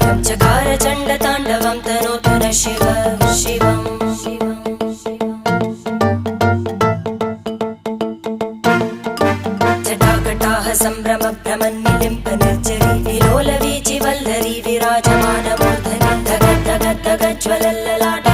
कायं चकार चण्डताण्डवं तनोतु न शिव शिवम् जटाकटाः सम्भ्रमभ्रमन्निलिम्प निर्जरी विलोलवीचि वल्लरी विराजमानमूर्धनि धगद्धगद्धगज्ज्वलल्ललाट